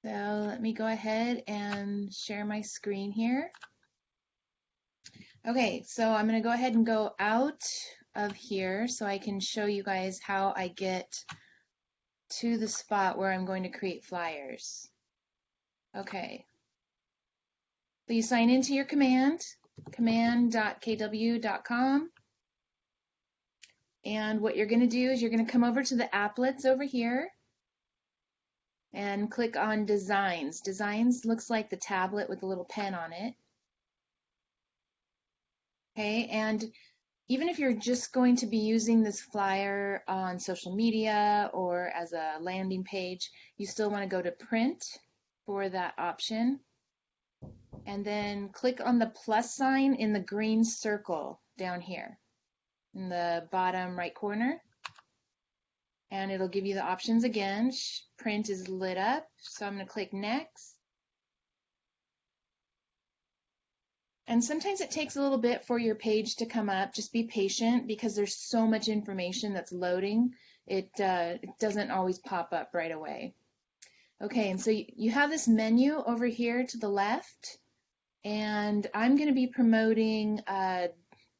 So let me go ahead and share my screen here. Okay, so I'm going to go ahead and go out of here so I can show you guys how I get to the spot where I'm going to create flyers. Okay, so you sign into your command.kw.com, and what you're going to do is you're going to come over to the applets over here and click on Designs. Designs looks like the tablet with a little pen on it. Okay, and even if you're just going to be using this flyer on social media or as a landing page, you still want to go to Print for that option. And then click on the plus sign in the green circle down here in the bottom right corner. And it'll give you the options again. Print is lit up, so I'm going to click Next. And sometimes it takes a little bit for your page to come up. Just be patient because there's so much information that's loading. It doesn't always pop up right away. Okay, and so you have this menu over here to the left, and I'm going to be promoting a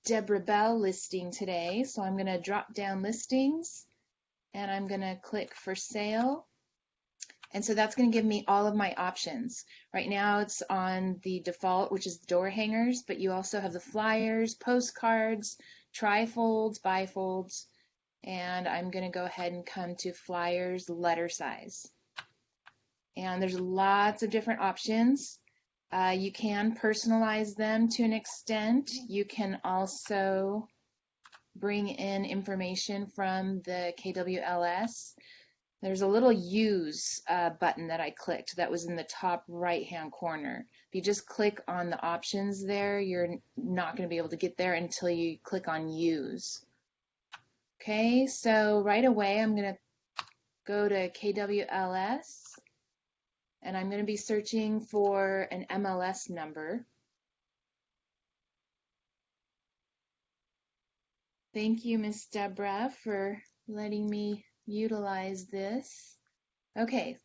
Deborah Bell listing today. So I'm going to drop down listings, and I'm going to click for sale. And so that's going to give me all of my options. Right now it's on the default, which is the door hangers, but you also have the flyers, postcards, trifolds, bifolds, and I'm going to go ahead and come to flyers letter size. And there's lots of different options. You can personalize them to an extent. You can also bring in information from the KWLS. There's a little use button that I clicked that was in the top right-hand corner. If you just click on the options there, you're not going to be able to get there until you click on use. Okay, so right away I'm going to go to KWLS, and I'm going to be searching for an MLS number. Thank you, Miss Deborah, for letting me utilize this. Okay,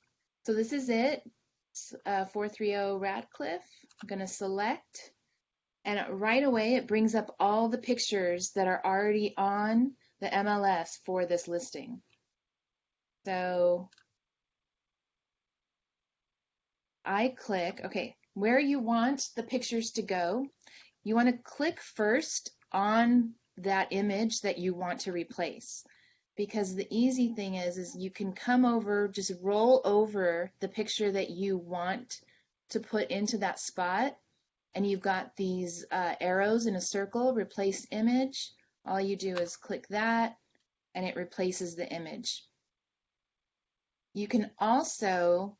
so this is it. 430 Radcliffe. I'm going to select, and right away it brings up all the pictures that are already on the MLS for this listing. So I click, okay, where you want the pictures to go, you want to click first on that image that you want to replace. Because the easy thing is you can come over, just roll over the picture that you want to put into that spot, and you've got these arrows in a circle, replace image. All you do is click that, and it replaces the image. You can also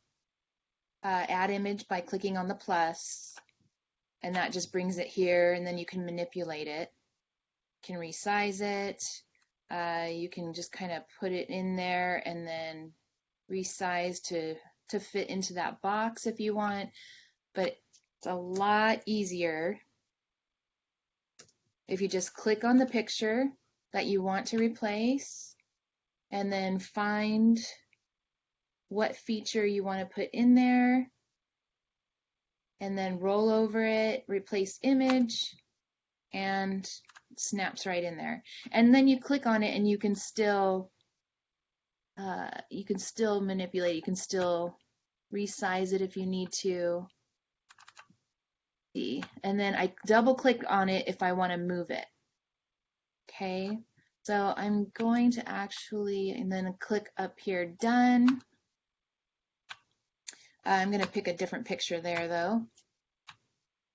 add image by clicking on the plus, and that just brings it here, and then you can manipulate it. You can resize it. You can just kind of put it in there and then resize to fit into that box if you want, but it's a lot easier if you just click on the picture that you want to replace and then find what feature you want to put in there and then roll over it, replace image, and it snaps right in there. And then you click on it and you can still manipulate, you can still resize it if you need to. And then I double click on it if I want to move it. Okay, so I'm going to actually, and then click up here, done. I'm going to pick a different picture there though.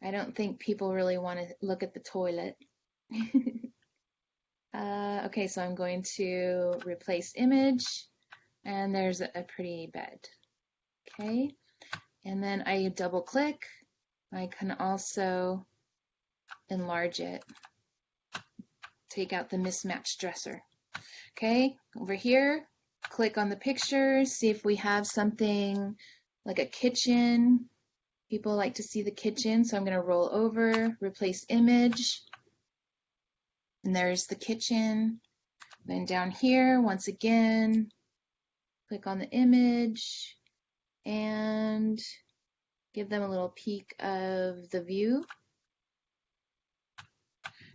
I don't think people really want to look at the toilet. Okay, so I'm going to replace image, and there's a pretty bed. Okay, and then I double click. I can also enlarge it, take out the mismatched dresser. Okay, over here, click on the picture, see if we have something like a kitchen. People like to see the kitchen, so I'm going to roll over, replace image, and there's the kitchen. Then down here, once again, click on the image, and give them a little peek of the view.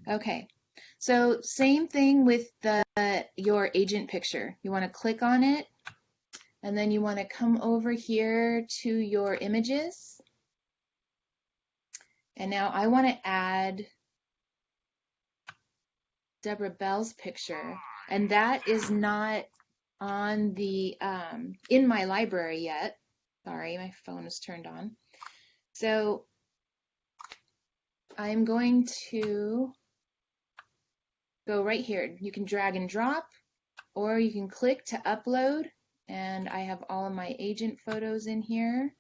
Okay, so same thing with your agent picture. You want to click on it, and then you want to come over here to your images. And now I want to add Deborah Bell's picture, and that is not on the in my library yet. Sorry, my phone is turned on. So I'm going to go right here. You can drag and drop, or you can click to upload, and I have all of my agent photos in here.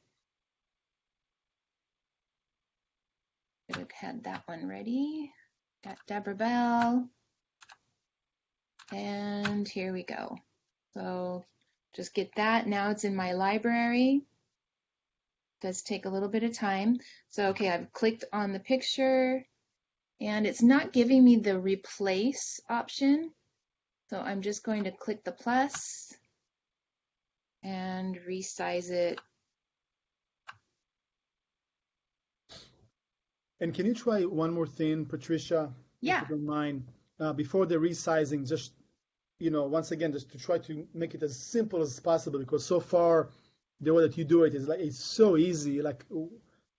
Should have had that one ready. Got Deborah Bell, and here we go. So just get that. Now it's in my library. It does take a little bit of time. So okay, I've clicked on the picture, and it's not giving me the replace option. So I'm just going to click the plus and resize it. And can you try one more thing, Patricia, Yeah. if you don't mind, before the resizing, just, once again, just to try to make it as simple as possible, because so far the way that you do it is like, it's so easy, like,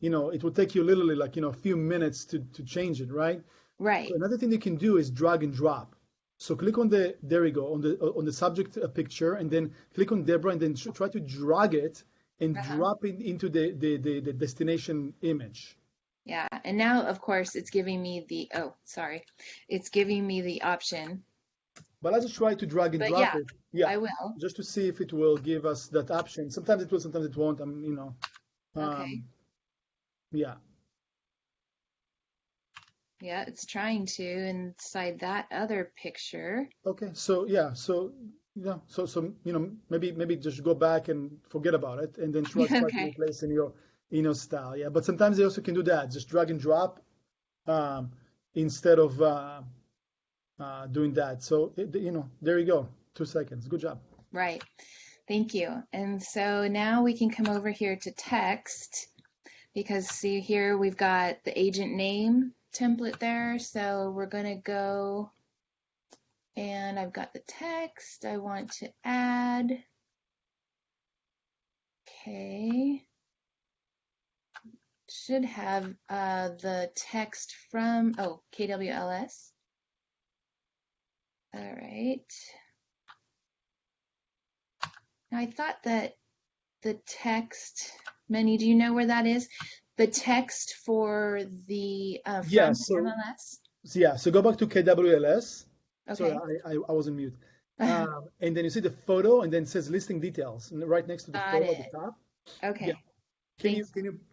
it will take you literally like, a few minutes to change it, right? Right. So another thing you can do is drag and drop. So click on there we go, on the subject picture, and then click on Deborah, and then try to drag it and drop it into the destination image. Yeah, and now of course it's giving me the, it's giving me the option. But let's just try to drag and drop it. Yeah, I will. just to see if it will give us that option. Sometimes it will, sometimes it won't. Okay. Yeah. Yeah, it's trying to inside that other picture. Okay, so yeah, so maybe just go back and forget about it, and then try to replace in your style. Yeah, but sometimes they also can do that, just drag and drop instead of doing that. So there you go. 2 seconds. Good job. Right. Thank you. And so now we can come over here to text, because see here we've got the agent name template there. So we're going to go, and I've got the text I want to add. Okay. Should have the text from, KWLS. All right. Now I thought that the text, Meny, do you know where that is? The text for the from MLS? Yeah, so go back to KWLS. Okay. Sorry, I was on mute. And then you see the photo, and then it says listing details, and right next to the photo at the top. Okay. Yeah.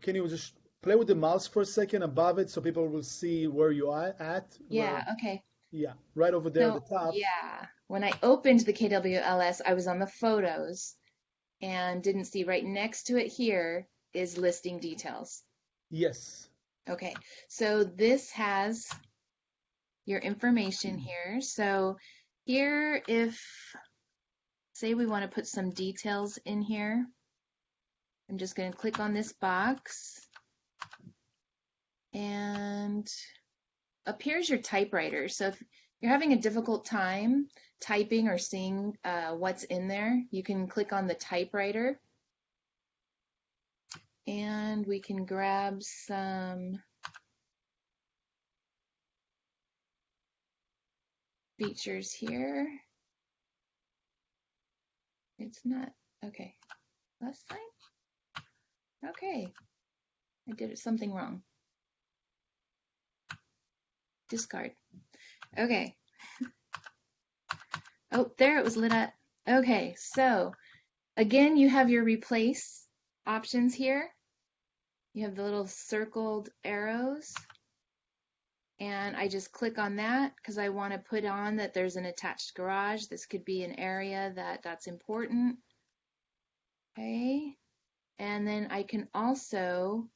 Can you just play with the mouse for a second above it so people will see where you are at? Yeah, okay. Yeah, right over there at the top. Yeah. When I opened the KWLS, I was on the photos and didn't see right next to it here is listing details. Yes. Okay, so this has your information here. So here, if, say we want to put some details in here, I'm just going to click on this box, and up here's your typewriter. So if you're having a difficult time typing or seeing what's in there, you can click on the typewriter, and we can grab some features here. It's not, okay, last time? Okay, I did something wrong. Discard. Okay. Oh, there it was lit up. Okay, so again, you have your replace options here. You have the little circled arrows, and I just click on that because I want to put on that there's an attached garage. This could be an area that's important. Okay, and then I can also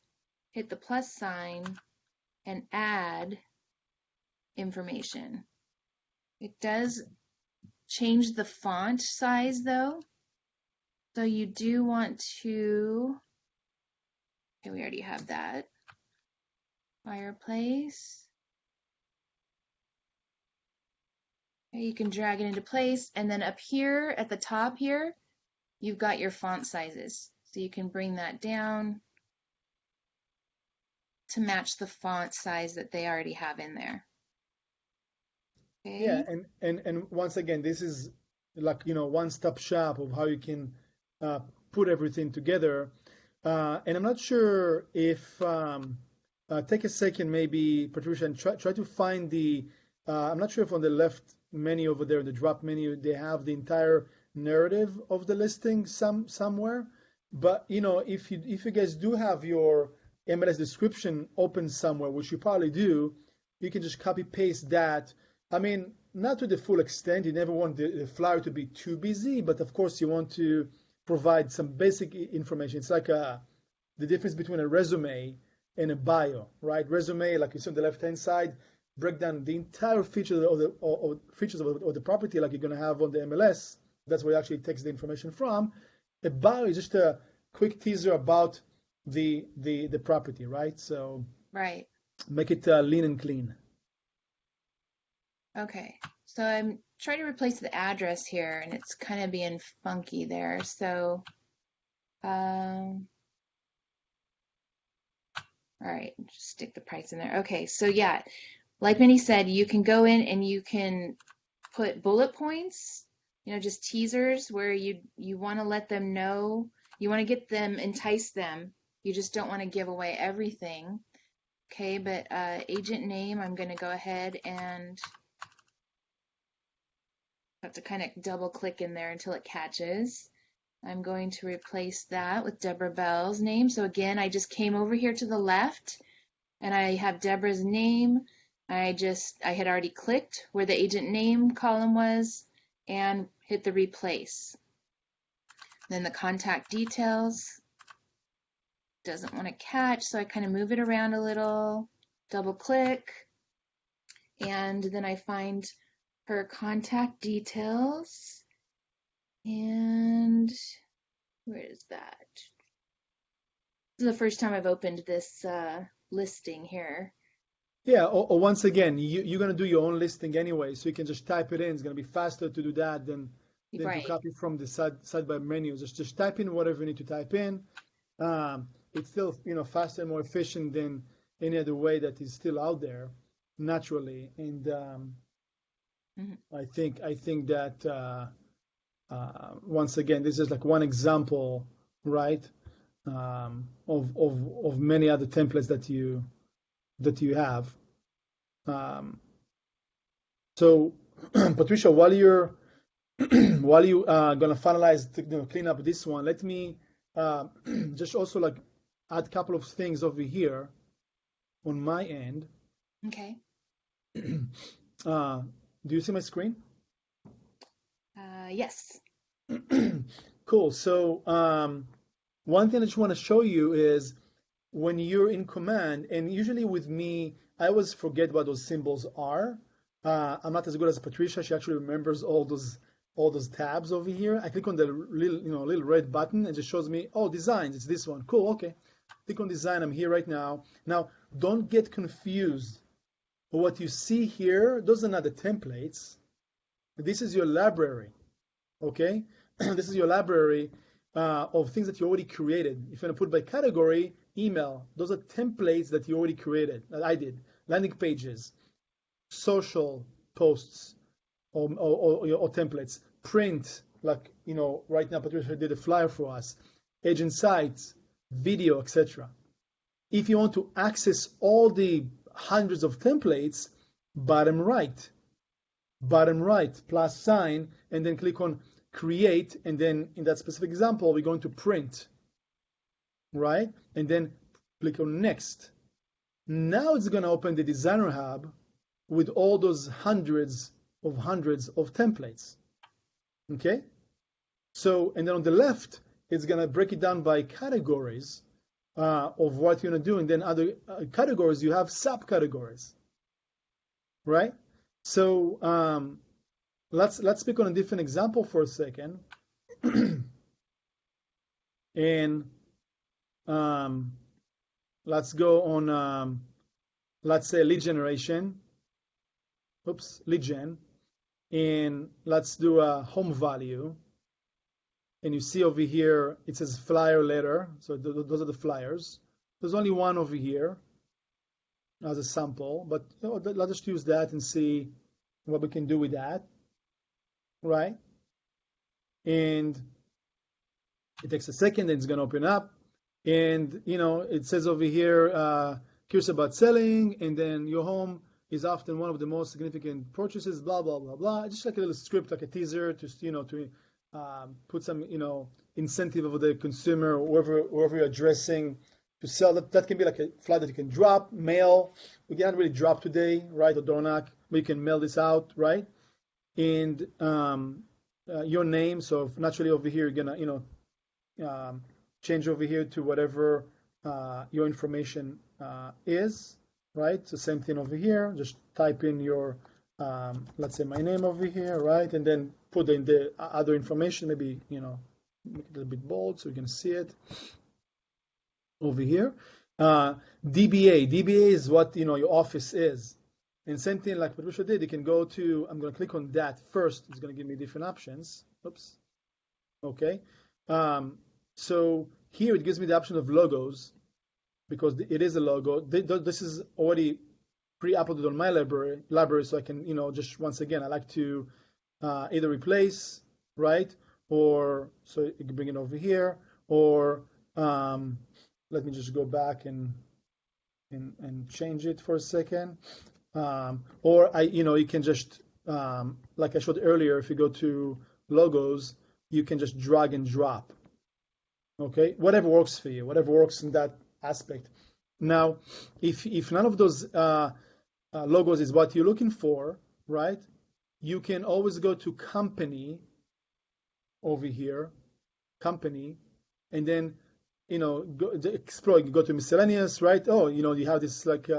hit the plus sign and add information. It does change the font size though. So you do want to, okay, we already have that. Fireplace. Okay, you can drag it into place, and then up here at the top here, you've got your font sizes. So you can bring that down to match the font size that they already have in there. Yeah, Okay. and once again, this is like, one-stop shop of how you can uh, put everything together. And I'm not sure if take a second, maybe Patricia, and try to find the. I'm not sure if on the left menu over there, the drop menu, they have the entire narrative of the listing somewhere. But if you guys do have your MLS description open somewhere, which you probably do, you can just copy paste that. I mean, not to the full extent. You never want the flyer to be too busy, but of course you want to provide some basic information. It's like the difference between a resume and a bio, right? Resume, like you see on the left-hand side, break down the entire features of the property, like you're going to have on the MLS. That's where it actually takes the information from. A bio is just a quick teaser about the property, right? So Right. make it lean and clean. Okay. So I'm trying to replace the address here, and it's kind of being funky there. So, all right, just stick the price in there. Okay. So yeah, like Minnie said, you can go in and you can put bullet points, just teasers where you want to let them know, you want to get them, entice them. You just don't want to give away everything. Okay, but agent name, I'm going to go ahead and have to kind of double click in there until it catches. I'm going to replace that with Deborah Bell's name. So again, I just came over here to the left and I have Deborah's name. I had already clicked where the agent name column was and hit the replace. Then the contact details doesn't want to catch, so I kind of move it around a little, double click, and then I find her contact details. And where is that? This is the first time I've opened this listing here. Yeah, or once again, you're going to do your own listing anyway, so you can just type it in. It's going to be faster to do that than to Right. copy from the sidebar menu. Just type in whatever you need to type in. It's still faster and more efficient than any other way that is still out there naturally. And I think that once again, this is like one example, right, of many other templates that you have. So, Patricia, while you gonna finalize to clean up this one, let me just also like add a couple of things over here on my end. Okay. Do you see my screen? Yes. Cool. So one thing I just want to show you is when you're in command, and usually with me, I always forget what those symbols are. I'm not as good as Patricia. She actually remembers all those tabs over here. I click on the little red button and it just shows me, oh, designs. It's this one. Cool. Okay. Click on design. I'm here right now. Now, don't get confused. What you see here, those are not the templates. This is your library. Okay. This is your library of things that you already created. If you're going to put by category, email, those are templates that you already created, that I did. Landing pages, social posts, or templates. Print, like, right now Patricia did a flyer for us. Agent sites, video, etc. If you want to access all the hundreds of templates, bottom right, plus sign, and then click on create, and then in that specific example, we're going to print, right? And then click on next. Now it's going to open the Designer Hub with all those hundreds of templates, okay? So, and then on the left, it's going to break it down by categories of what you're going to do, and then other categories, you have subcategories, right? So let's pick on a different example for a second. And let's go on, let's say lead generation. Oops, lead gen. And let's do a home value. And you see over here, it says flyer letter. So those are the flyers. There's only one over here as a sample, but let's just use that and see what we can do with that, right? And it takes a second, and it's going to open up. And, it says over here, curious about selling, and then your home is often one of the most significant purchases, blah, blah, blah, blah. Just like a little script, like a teaser to, to put some, incentive of the consumer, whoever you're addressing to sell. That can be like a flyer that you can drop, mail. We can't really drop today, right, or door knock, but you can mail this out, right? And your name, so naturally over here, you're going to, change over here to whatever your information is, right? So same thing over here, just type in your, let's say my name over here, right? And then put in the other information, maybe, make it a little bit bold so you can see it over here. DBA is what, your office is. And same thing like Patricia did, you can go to, I'm going to click on that first. It's going to give me different options. Oops. Okay. So here it gives me the option of logos because it is a logo. This is already pre-uploaded on my library, so I can, just once again, I like to either replace, right? Or so you can bring it over here, or let me just go back and change it for a second. Or you can just, like I showed earlier, if you go to logos, you can just drag and drop. Okay, whatever works for you, whatever works in that aspect. Now, if none of those logos is what you're looking for, right? You can always go to company over here, company, and then go explore. You go to miscellaneous, right? Oh, you have this like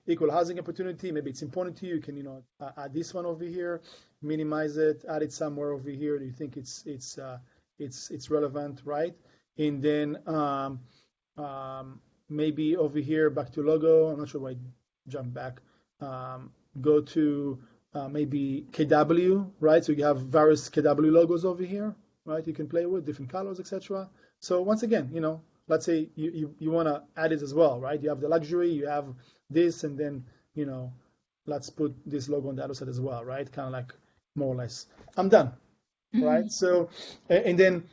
equal housing opportunity. Maybe it's important to you. You can add this one over here, minimize it, add it somewhere over here. Do you think it's relevant, right? And then maybe over here, back to logo. I'm not sure why I jump back. Go to maybe KW, right? So you have various KW logos over here, right? You can play with different colors, etc. So once again, let's say you want to add it as well, right? You have the luxury, you have this, and then, let's put this logo on the other side as well, right? Kind of like more or less. I'm done, right? So, and then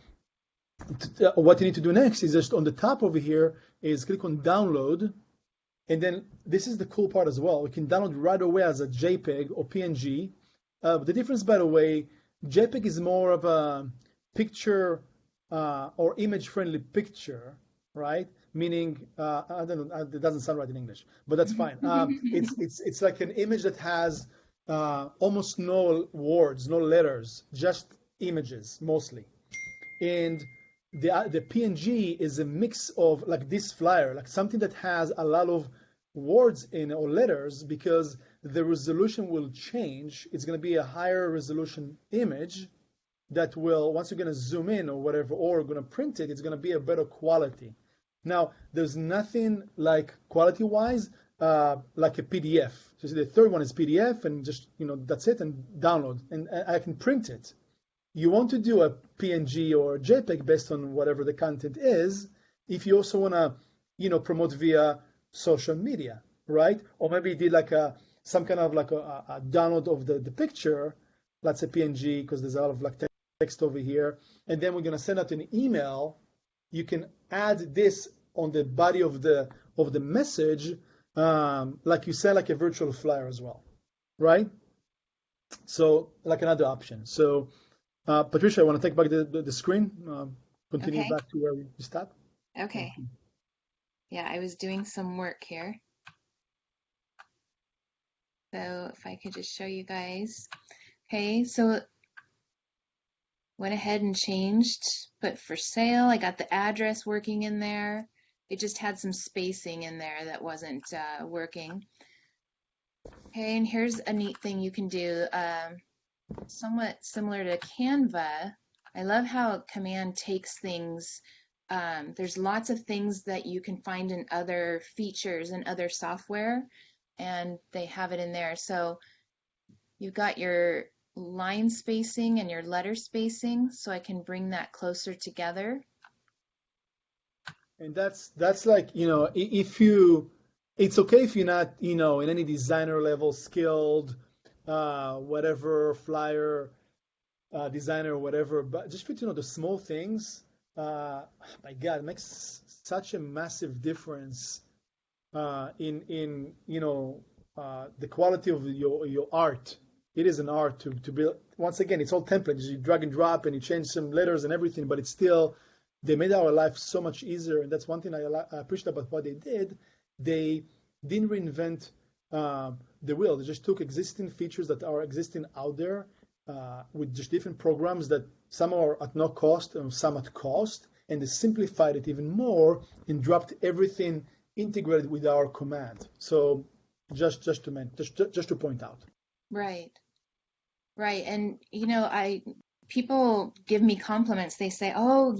what you need to do next is just on the top over here is click on download. And then this is the cool part as well. We can download right away as a JPEG or PNG. The difference, by the way, JPEG is more of a picture or image-friendly picture, right? Meaning, I don't know, it doesn't sound right in English, but that's fine. It's like an image that has almost no words, no letters, just images mostly. And the PNG is a mix of like this flyer, like something that has a lot of words in or letters, because the resolution will change. It's going to be a higher resolution image that will, once you're going to zoom in or whatever, or going to print it, it's going to be a better quality. Now, there's nothing like quality-wise like a PDF. So the third one is PDF, and just, that's it, and download, and I can print it. You want to do a PNG or JPEG based on whatever the content is, if you also want to, promote via social media, right? Or maybe you did like some kind of like a download of the picture, let's say PNG, because there's a lot of like text over here, and then we're going to send out an email. You can add this on the body of the message, like you send like a virtual flyer as well, right? So like another option. So Patricia, I want to take back the screen, continue back to where we stopped. Okay. Yeah, I was doing some work here. So if I could just show you guys. Okay, so went ahead and changed, put for sale. I got the address working in there. It just had some spacing in there that wasn't working. Okay, and here's a neat thing you can do. Somewhat similar to Canva. I love how Command takes things There's lots of things that you can find in other features and other software, and they have it in there. So you've got your line spacing and your letter spacing, so I can bring that closer together. And that's like, if you, it's okay if you're not, in any designer level skilled, whatever flyer designer or whatever, but just for, the small things, my God, it makes such a massive difference in the quality of your art. It is an art to build. Once again, it's all templates. You drag and drop and you change some letters and everything, but it's still, they made our life so much easier. And that's one thing I appreciate about what they did. They didn't reinvent the wheel. They just took existing features that are existing out there with just different programs that some are at no cost and some at cost, and they simplified it even more and dropped everything integrated with our command. So just to point out. Right. Right. And, people give me compliments. They say, oh,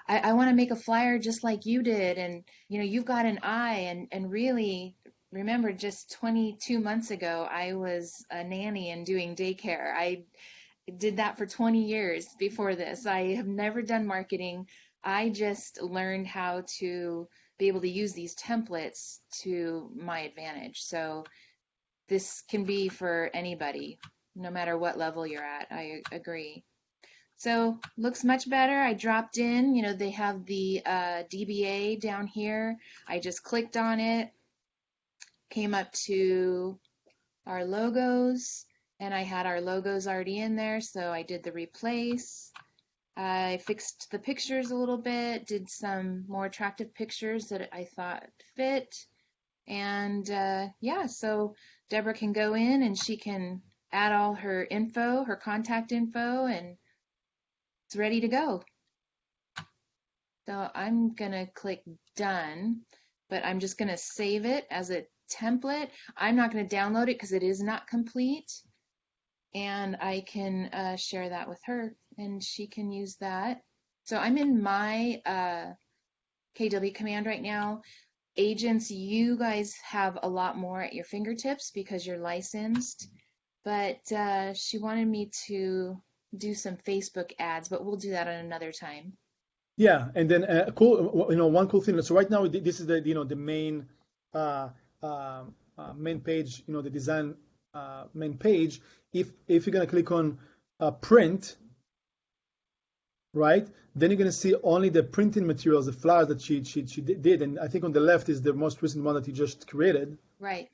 I want to make a flyer just like you did. And, you've got an eye. And really, remember, just 22 months ago, I was a nanny and doing daycare. I did that for 20 years before this. I have never done marketing. I just learned how to be able to use these templates to my advantage. So this can be for anybody, no matter what level you're at. I agree. So looks much better. I dropped in, they have the DBA down here. I just clicked on it, came up to our logos, and I had our logos already in there, so I did the replace. I fixed the pictures a little bit, did some more attractive pictures that I thought fit. And yeah, so Deborah can go in and she can add all her info, her contact info, and it's ready to go. So I'm gonna click done, but I'm just gonna save it as a template. I'm not gonna download it because it is not complete, and I can share that with her and she can use that. So I'm in my KW command right now. Agents, you guys have a lot more at your fingertips because you're licensed, but she wanted me to do some Facebook ads, but we'll do that on another time. Yeah, and then cool. One cool thing. So right now, this is the main main page. The design main page. If you're gonna click on print, right, then you're gonna see only the printing materials, the flyers that she did, and I think on the left is the most recent one that you just created. Right.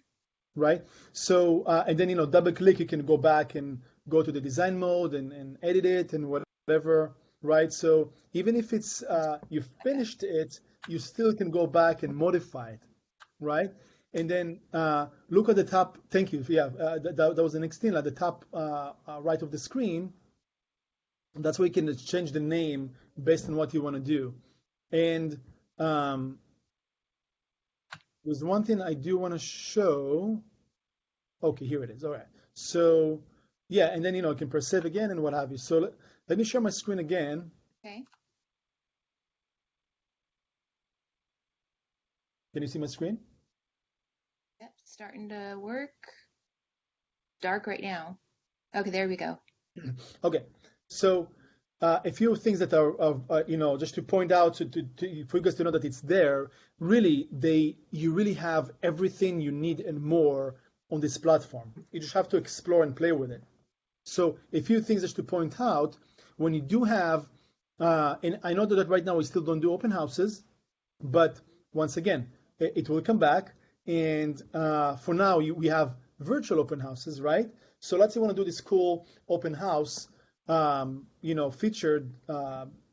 Right. So and then double click, you can go back and go to the design mode and edit it and whatever. Right. So even if it's you finished it, you still can go back and modify it. Right. And then look at the top. Thank you. Yeah, that was the next thing at the top right of the screen. That's where you can change the name based on what you want to do. And there's one thing I do want to show. Okay, here it is. All right. So yeah, and then you can press save again and what have you. So let me share my screen again. Okay. Can you see my screen? Yep, starting to work. Dark right now. Okay, there we go. Okay, so a few things that are just to point out for you guys to know that it's there. Really, you really have everything you need and more on this platform. You just have to explore and play with it. So a few things just to point out when you do have, and I know that right now we still don't do open houses, but once again, it will come back. And for now, we have virtual open houses, right? So let's say we want to do this cool open house, featured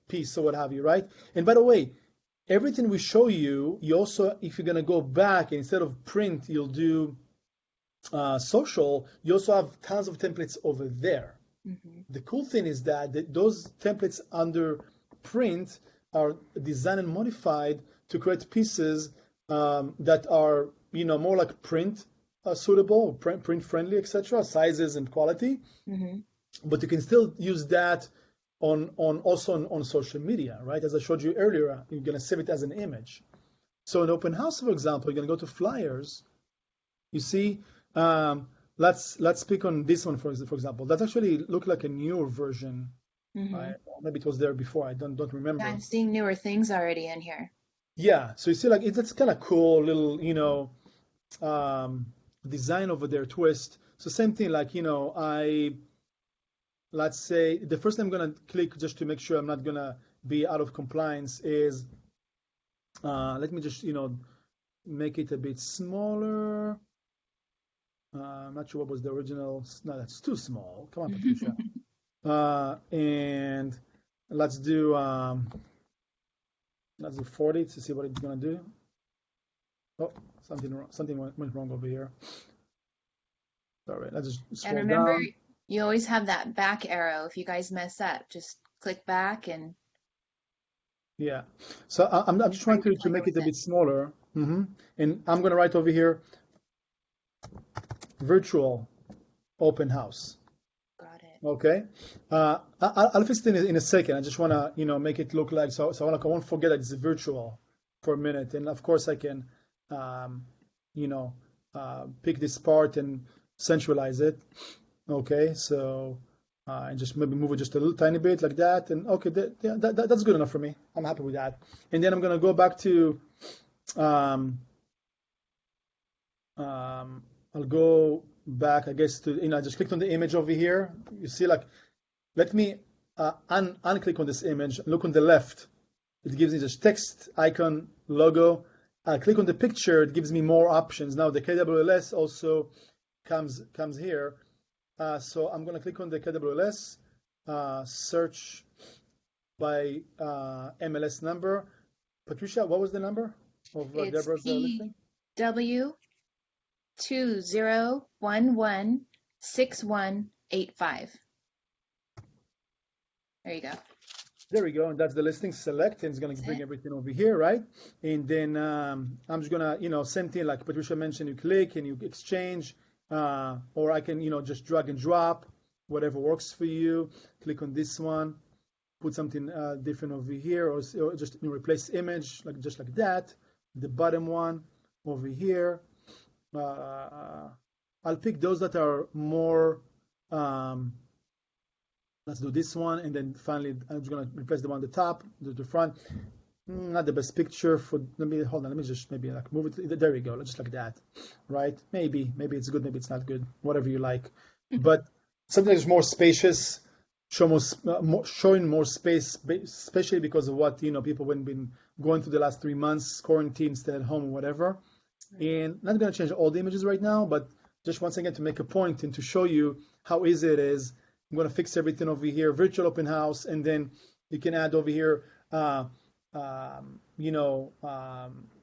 piece or what have you, right? And by the way, everything we show you, you also, if you're going to go back, instead of print, you'll do social, you also have tons of templates over there. Mm-hmm. The cool thing is that those templates under print are designed and modified to create pieces that are, more like print suitable, print friendly, etc., sizes and quality. Mm-hmm. But you can still use that on also on social media, right? As I showed you earlier, you're going to save it as an image. So in open house, for example, you're going to go to flyers. You see, let's pick on this one for example. That actually looked like a newer version. Mm-hmm. Maybe it was there before. I don't Yeah, remember. I'm seeing newer things already in here. Yeah, so you see, like it's kind of cool little, design over there, twist. So same thing, like let's say the first thing I'm gonna click just to make sure I'm not gonna be out of compliance is let me just make it a bit smaller. I'm not sure what was the original. No, that's too small. Come on, Patricia. And let's do 40 to see what it's gonna do. Oh, something went wrong over here. Sorry, let's just And scroll remember, down. you always have that back arrow. If you guys mess up, just click back and Yeah. So I'm just try trying to to play make it with a it. bit smaller. And I'm gonna write over here virtual open house. Got it. Okay. I'll fix it in a second. I just wanna make it look like I won't forget that it's virtual for a minute. And of course I can um, pick this part and centralize it. Okay. So and just maybe move it just a little tiny bit like that. And okay, that's good enough for me. I'm happy with that. And then I'm gonna go back to um, I'll go back, I guess, to I just clicked on the image over here. You see, like, let me unclick on this image. Look on the left. It gives me just text, icon, logo. I click on the picture. It gives me more options. Now the KWLS also comes here. So I'm gonna click on the KWLS, search by MLS number. Patricia, what was the number of It's Deborah's listing? PW20116185. There you go. There we go, and that's the listing. Select, and it's gonna That's bring it. everything over here, right? And then I'm just gonna, same thing like Patricia mentioned. You click and you exchange, or I can, just drag and drop, whatever works for you. Click on this one, put something different over here, or just replace image, like just like that. The bottom one over here. I'll pick those that are more. Let's do this one, and then finally I'm just gonna replace the one on the top, the front. Not the best picture for. Hold on. Let me just maybe like move it. There we go. Just like that, right? Maybe it's good. Maybe it's not good. Whatever you like. But something that's more spacious, showing more space, especially because of what people have been going through the last 3 months, quarantine, stay at home, or whatever. And not gonna change all the images right now, but just once again to make a point and to show you how easy it is. I'm going to fix everything over here, virtual open house, and then you can add over here, the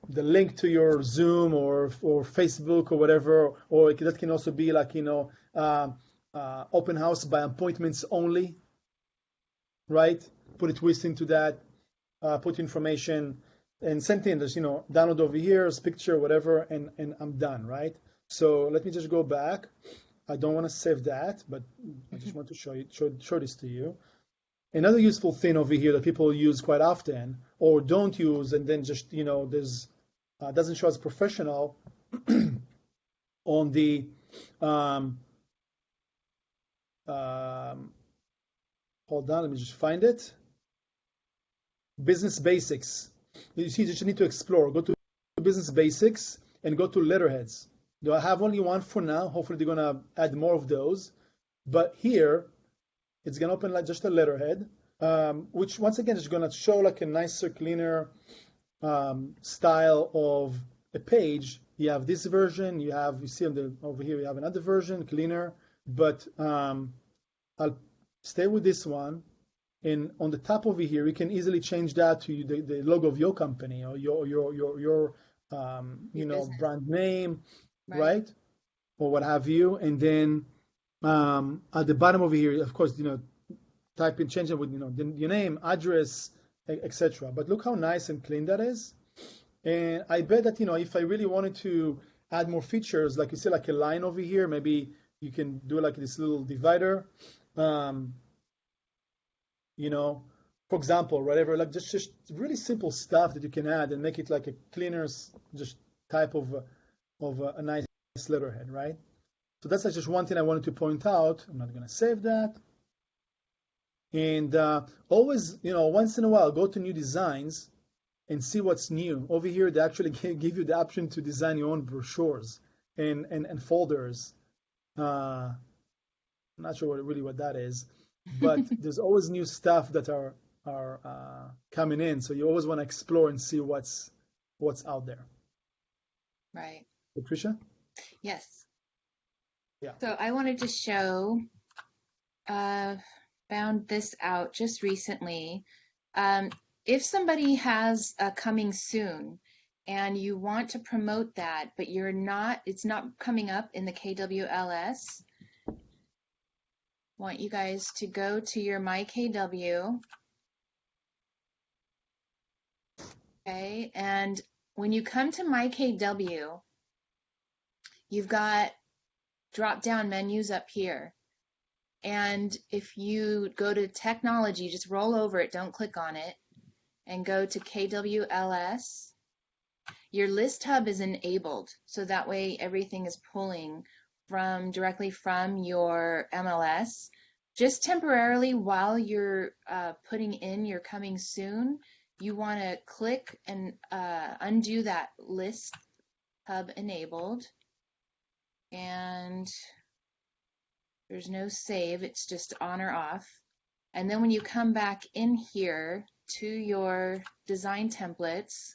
link to your Zoom or Facebook or whatever, or that can also be like, open house by appointments only, right? Put a twist into that, put information, and same thing, there's, download over here, picture, whatever, and I'm done, right? So let me just go back. I don't want to save that, but I just want to show this to you. Another useful thing over here that people use quite often or don't use, and then just there's doesn't show as professional on the hold on, let me just find it. Business basics. You see, you just need to explore. Go to business basics and go to letterheads. Do I have only one for now? Hopefully they're gonna add more of those. But here, it's gonna open like just a letterhead, which once again is gonna show like a nicer, cleaner style of a page. You have this version. You see over here. You have another version, cleaner. But I'll stay with this one. And on the top over here, you can easily change that to the logo of your company or your brand name. Right? Or what have you. And then at the bottom over here, of course, type in, change it with, your name, address, etc. But look how nice and clean that is. And I bet that, if I really wanted to add more features, like you see like a line over here, maybe you can do like this little divider. you know, for example, whatever, like just really simple stuff that you can add and make it like a cleaner, just type of a nice letterhead, right? So that's just one thing I wanted to point out. I'm not going to save that. And always, once in a while, go to new designs and see what's new. Over here, they actually give you the option to design your own brochures and folders. I'm not sure what that is, but there's always new stuff that are coming in. So you always want to explore and see what's out there. Right. Patricia? Yes. Yeah. So I wanted to show, found this out just recently. If somebody has a coming soon and you want to promote that, but it's not coming up in the KWLS, want you guys to go to your MyKW. Okay, and when you come to MyKW, you've got drop-down menus up here. And if you go to technology, just roll over it, don't click on it, and go to KWLS, your list hub is enabled. So that way everything is pulling directly from your MLS. Just temporarily while you're putting in your coming soon, you want to click and undo that list hub enabled. And there's no save, it's just on or off. And then when you come back in here to your design templates,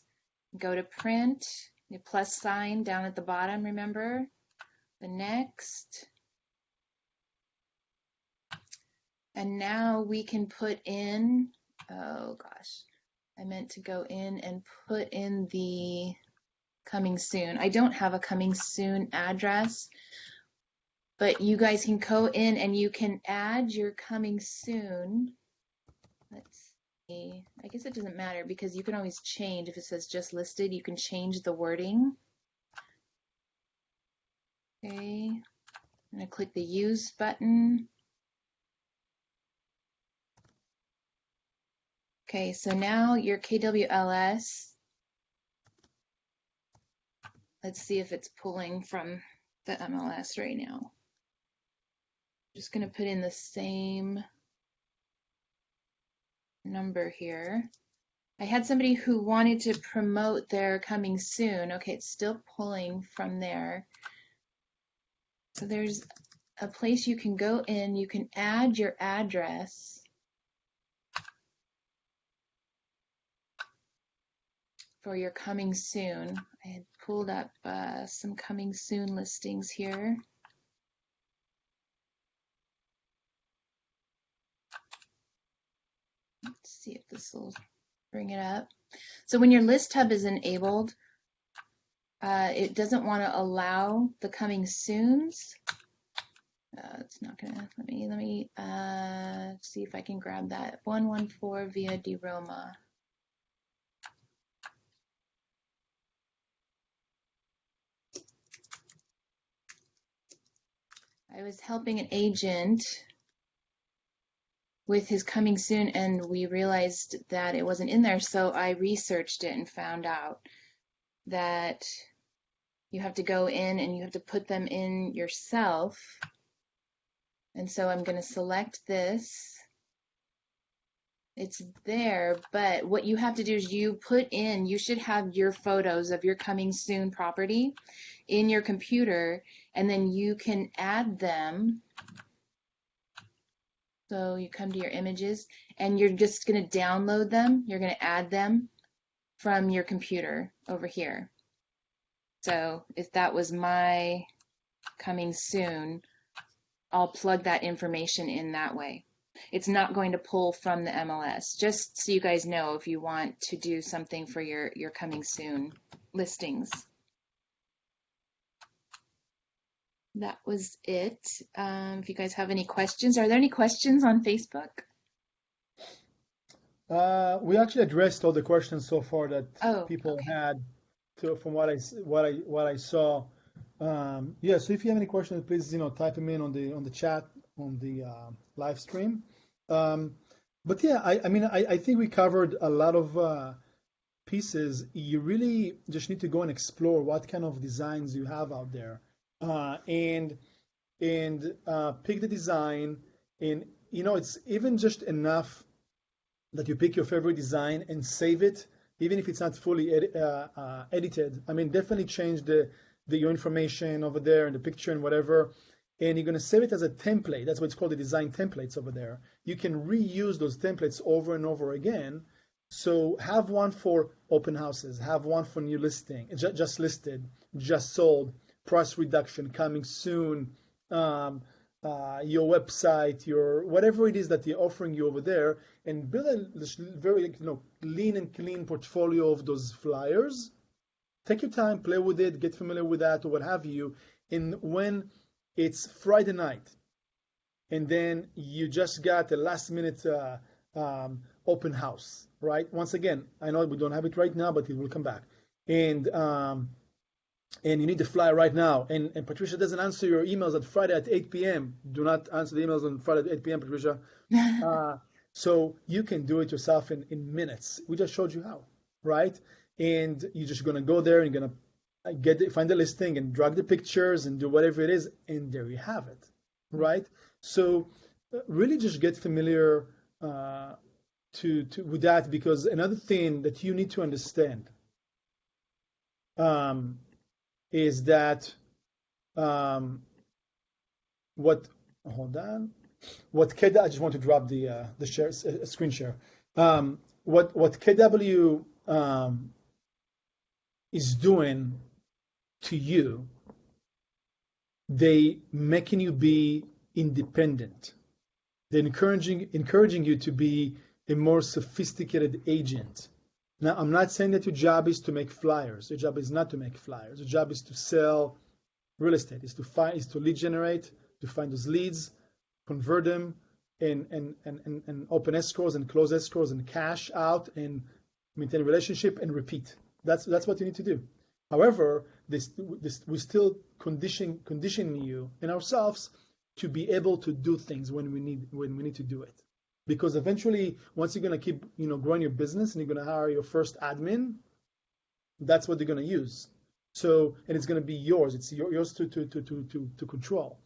go to print, the plus sign down at the bottom, remember? The next. And now we can put in, oh gosh, I meant to go in and put in the coming soon. I don't have a coming soon address, but you guys can go in and you can add your coming soon. Let's see. I guess it doesn't matter because you can always change. If it says just listed, you can change the wording. Okay. I'm going to click the use button. Okay, so now your KWLS, let's see if it's pulling from the MLS right now. Just going to put in the same number here. I had somebody who wanted to promote their coming soon. Okay, it's still pulling from there. So there's a place you can go in, you can add your address for your coming soon. I had pulled up some coming soon listings here. Let's see if this will bring it up. So when your list hub is enabled, it doesn't want to allow the coming soons. It's not gonna, let me see if I can grab that. 114 via de Roma. I was helping an agent with his coming soon and we realized that it wasn't in there, so I researched it and found out that you have to go in and you have to put them in yourself. And so I'm going to select this. It's there, but what you have to do is you should have your photos of your coming soon property in your computer, and then you can add them. So you come to your images and you're just going to download them. You're going to add them from your computer over here. So if that was my coming soon, I'll plug that information in that way. It's not going to pull from the MLS, just so you guys know if you want to do something for your coming soon listings. That was it. If you guys have any questions, are there any questions on Facebook? We actually addressed all the questions so far that people okay. had from what I saw. Yeah, so if you have any questions, please type them in on the chat on the live stream. But yeah, I mean, I think we covered a lot of pieces. You really just need to go and explore what kind of designs you have out there, and pick the design. And it's even just enough that you pick your favorite design and save it, even if it's not fully edited. I mean, definitely change your information over there and the picture and whatever. And you're going to save it as a template. That's what it's called, the design templates over there. You can reuse those templates over and over again. So have one for open houses, have one for new listing, just listed, just sold, price reduction coming soon, your website, your whatever it is that they're offering you over there, and build a very lean and clean portfolio of those flyers. Take your time, play with it, get familiar with that, or what have you. And when it's Friday night, and then you just got a last minute open house, right? Once again, I know we don't have it right now, but it will come back. And you need to fly right now. And Patricia doesn't answer your emails at Friday at 8 p.m. Do not answer the emails on Friday at 8 p.m., Patricia. So you can do it yourself in minutes. We just showed you how, right? And you're just going to go there and going to find the listing and drag the pictures and do whatever it is. And there you have it, right? So really just get familiar with that, because another thing that you need to understand is that what KW, I just want to drop the share screen share. What KW is doing to you, they making you be independent. They're encouraging you to be a more sophisticated agent. Now, I'm not saying that your job is to make flyers. Your job is not to make flyers. Your job is to sell real estate, is to lead generate, to find those leads, convert them, and open escrows and close escrows and cash out and maintain a relationship and repeat. That's what you need to do. However, we still conditioning you and ourselves to be able to do things when we need to do it. Because eventually, once you're going to keep growing your business and you're going to hire your first admin, that's what they're going to use. So, and it's going to be yours. It's yours to control.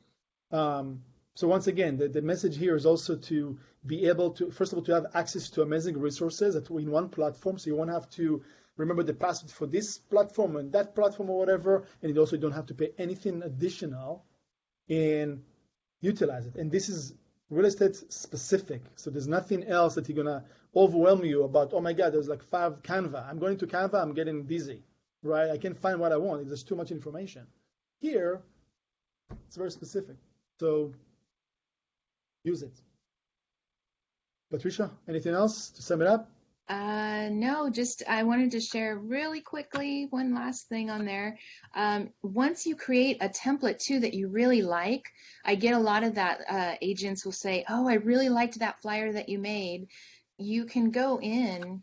So once again, the message here is also to be able to, first of all, to have access to amazing resources in one platform. So you won't have to remember the password for this platform and that platform or whatever. And you also don't have to pay anything additional and utilize it. And this is real estate specific. So there's nothing else that you're going to overwhelm you about. Oh my God, there's like 5 Canva. I'm going to Canva, I'm getting dizzy, right? I can't find what I want. There's too much information. Here, it's very specific. So use it. Patricia, anything else to sum it up? No, just I wanted to share really quickly one last thing on there. Once you create a template too that you really like, I get a lot of that. Agents will say, "Oh, I really liked that flyer that you made." You can go in,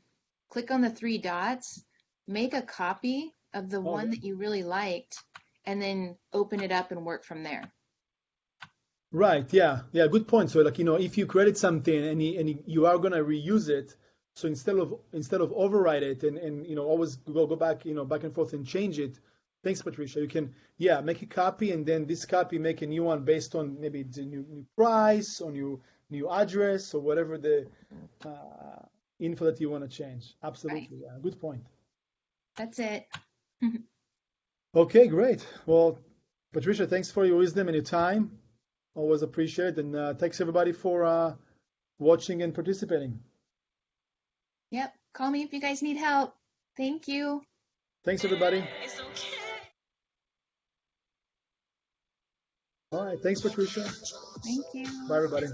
click on the 3 dots, make a copy of the one that you really liked, and then open it up and work from there. Right. Yeah. Good point. So, if you created something and you are gonna reuse it, so instead of overwrite it and always go back back and forth and change it. Thanks, Patricia. You can make a copy and then this copy make a new one based on maybe the new price or new address or whatever the info that you want to change. Absolutely. Right. Yeah. Good point. That's it. Okay. Great. Well, Patricia, thanks for your wisdom and your time. Always appreciate it. And thanks everybody for watching and participating. Yep. Call me if you guys need help. Thank you. Thanks, everybody. All right. Thanks, Patricia. Thank you. Bye, everybody.